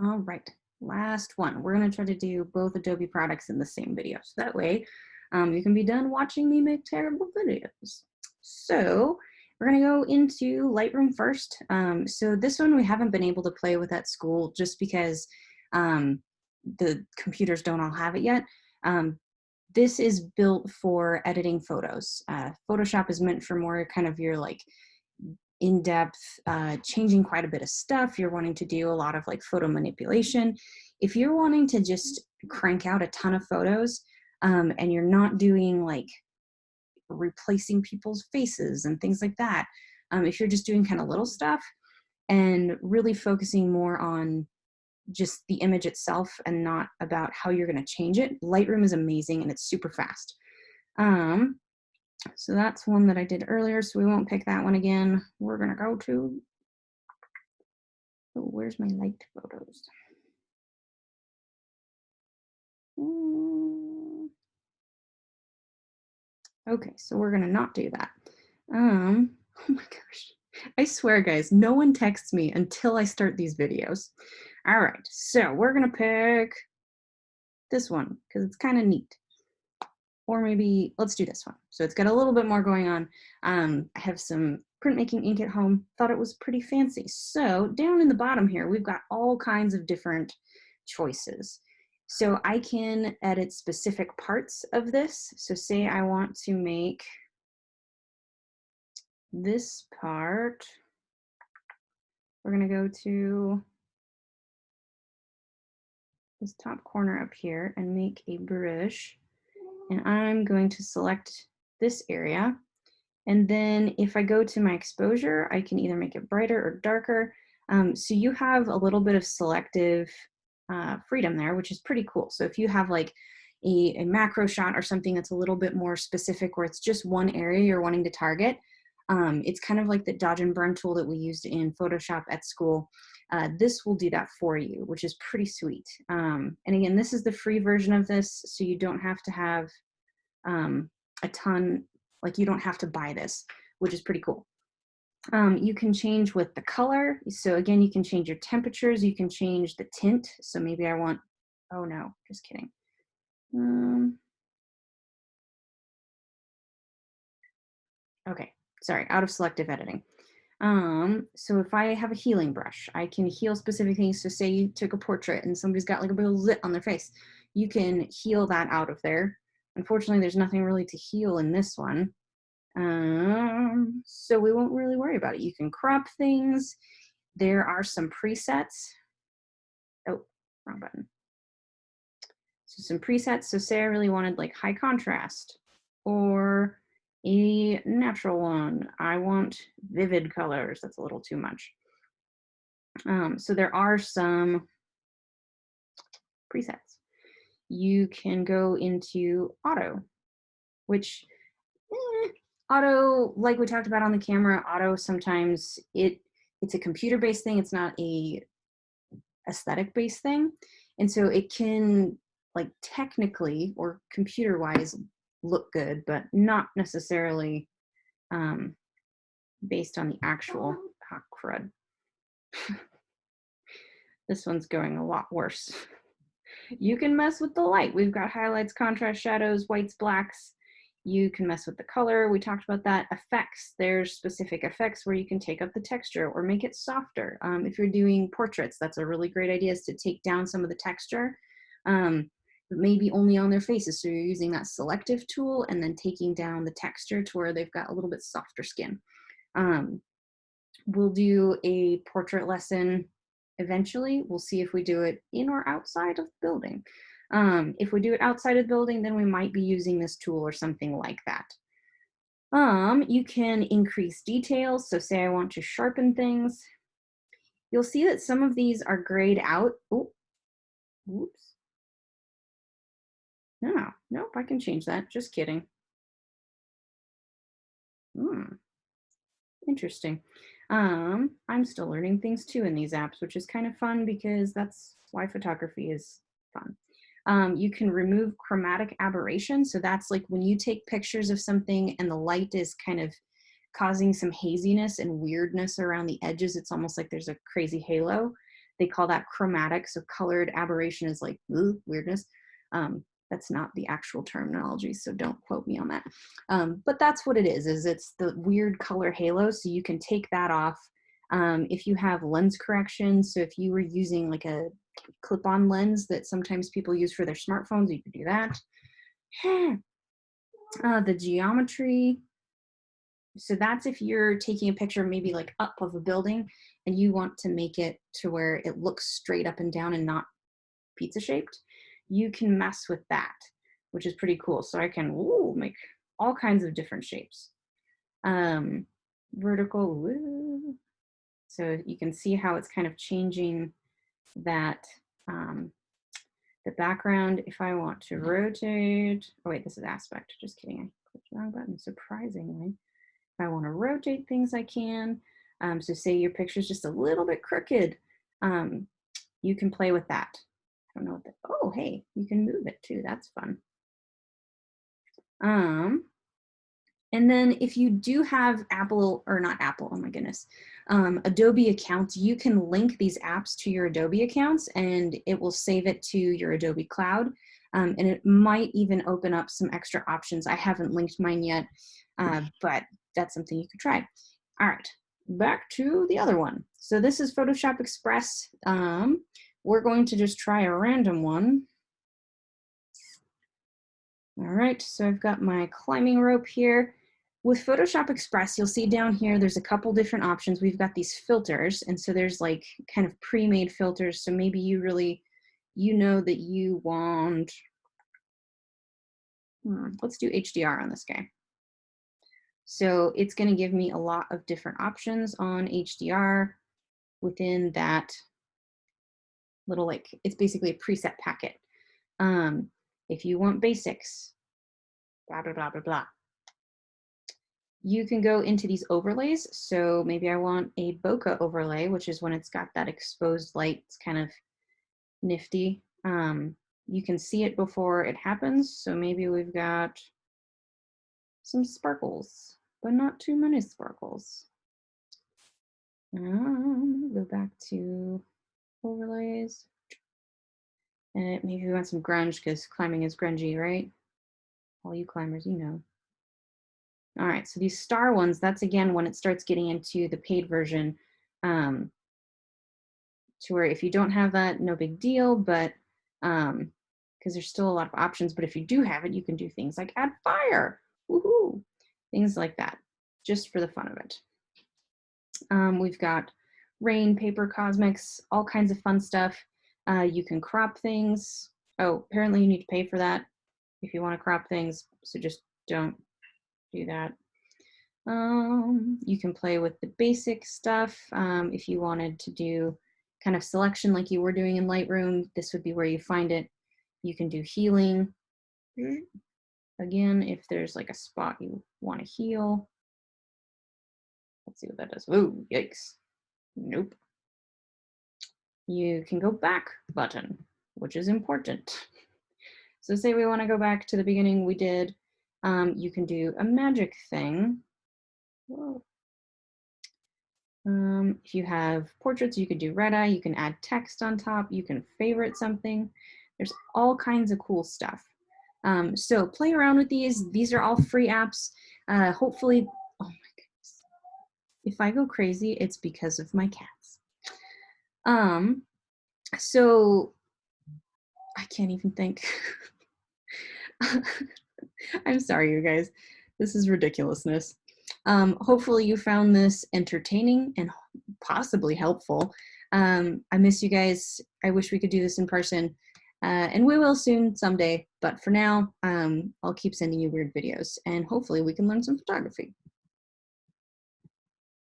All right, last one. We're gonna try to do both Adobe products in the same video. So that way you can be done watching me make terrible videos. So we're gonna go into Lightroom first. So this one we haven't been able to play with at school just because the computers don't all have it yet. This is built for editing photos. Photoshop is meant for more kind of your like in-depth, changing quite a bit of stuff. You're wanting to do a lot of like photo manipulation. If you're wanting to just crank out a ton of photos and you're not doing like replacing people's faces and things like that, if you're just doing kind of little stuff and really focusing more on just the image itself and not about how you're going to change it, Lightroom is amazing and it's super fast. So that's one that I did earlier, so we won't pick that one again. We're going to go to, oh, where's my liked photos? Okay, so we're going to not do that. Oh my gosh. I swear, guys, no one texts me until I start these videos. All right, so we're going to pick this one because it's kind of neat. Or maybe let's do this one. So it's got a little bit more going on. I have some printmaking ink at home, thought it was pretty fancy. So down in the bottom here, we've got all kinds of different choices. So I can edit specific parts of this. So say I want to make this part. We're gonna go to this top corner up here and make a brush. And I'm going to select this area. And then if I go to my exposure, I can either make it brighter or darker. So you have a little bit of selective freedom there, which is pretty cool. So if you have like a macro shot or something that's a little bit more specific where it's just one area you're wanting to target, it's kind of like the dodge and burn tool that we used in Photoshop at school. This will do that for you, which is pretty sweet. And again, this is the free version of this, so you don't have to have a ton, like you don't have to buy this, which is pretty cool. You can change with the color. So again, you can change your temperatures. You can change the tint. So maybe I want, oh no, just kidding. Okay, sorry, out of selective editing. So if I have a healing brush, I can heal specific things. So say you took a portrait and somebody's got like a big zit on their face, you can heal that out of there. Unfortunately, there's nothing really to heal in this one. So we won't really worry about it. You can crop things. There are some presets. Oh, wrong button. So some presets. So say I really wanted like high contrast or a natural one. I want vivid colors. That's a little too much. So there are some presets. You can go into auto, which auto, like we talked about on the camera, auto sometimes it's a computer-based thing. It's not a aesthetic-based thing. And so it can like technically or computer-wise look good, but not necessarily based on the actual crud. This one's going a lot worse. You can mess with the light. We've got highlights, contrast, shadows, whites, blacks. You can mess with the color. We talked about that. Effects. There's specific effects where you can take up the texture or make it softer. If you're doing portraits, that's a really great idea, is to take down some of the texture, but maybe only on their faces. So you're using that selective tool and then taking down the texture to where they've got a little bit softer skin. We'll do a portrait lesson eventually. We'll see if we do it in or outside of the building. If we do it outside of the building, then we might be using this tool or something like that. You can increase details. So say I want to sharpen things. You'll see that some of these are grayed out. Oh, whoops. No, nope, I can change that. Just kidding. Interesting. I'm still learning things too in these apps, which is kind of fun because that's why photography is fun. You can remove chromatic aberration. So that's like when you take pictures of something and the light is kind of causing some haziness and weirdness around the edges. It's almost like there's a crazy halo. They call that chromatic, so colored aberration is like, ooh, weirdness. That's not the actual terminology, so don't quote me on that. But that's what it is it's the weird color halo, so you can take that off. If you have lens correction, so if you were using like a clip-on lens that sometimes people use for their smartphones, you could do that. The geometry, so that's if you're taking a picture maybe like up of a building and you want to make it to where it looks straight up and down and not pizza shaped, you can mess with that, which is pretty cool. So I can make all kinds of different shapes. Vertical, so you can see how it's kind of changing that, the background. If I want to rotate, oh wait, this is aspect, just kidding, I clicked the wrong button, surprisingly. If I want to rotate things, I can. So say your picture's just a little bit crooked, you can play with that. I don't know what that, oh, hey, you can move it too, that's fun. And then if you do have Apple, or not Apple, oh my goodness, Adobe accounts, you can link these apps to your Adobe accounts and it will save it to your Adobe Cloud. And it might even open up some extra options. I haven't linked mine yet, but that's something you could try. All right, back to the other one. So this is Photoshop Express. We're going to just try a random one. All right, so I've got my climbing rope here. With Photoshop Express, you'll see down here, there's a couple different options. We've got these filters, and so there's like kind of pre-made filters. So maybe you really, you know that you want, let's do HDR on this guy. So it's gonna give me a lot of different options on HDR within that little, like, it's basically a preset packet. If you want basics, blah, blah, blah, blah, blah. You can go into these overlays. So maybe I want a bokeh overlay, which is when it's got that exposed light. It's kind of nifty. You can see it before it happens. So maybe we've got some sparkles, but not too many sparkles. Go back to overlays. And maybe we want some grunge because climbing is grungy, right? All you climbers, you know. All right, so these star ones, that's again when it starts getting into the paid version, to where if you don't have that, no big deal, but because there's still a lot of options, but if you do have it, you can do things like add fire, woohoo, things like that, just for the fun of it. We've got rain, paper, cosmics, all kinds of fun stuff. You can crop things. Oh, apparently you need to pay for that if you want to crop things, so just don't do that. You can play with the basic stuff. If you wanted to do kind of selection like you were doing in Lightroom, this would be where you find it. You can do healing. Again, if there's like a spot you want to heal. Let's see what that does. Oh, yikes. Nope. You can go back button, which is important. So say we want to go back to the beginning we did. You can do a magic thing. Whoa. If you have portraits, you could do red eye, you can add text on top, you can favorite something. There's all kinds of cool stuff. So play around with these. These are all free apps. Hopefully, oh my goodness. If I go crazy, it's because of my cats. So I can't even think. I'm sorry, you guys. This is ridiculousness. Hopefully you found this entertaining and possibly helpful. I miss you guys. I wish we could do this in person, and we will soon someday. But for now, I'll keep sending you weird videos and hopefully we can learn some photography.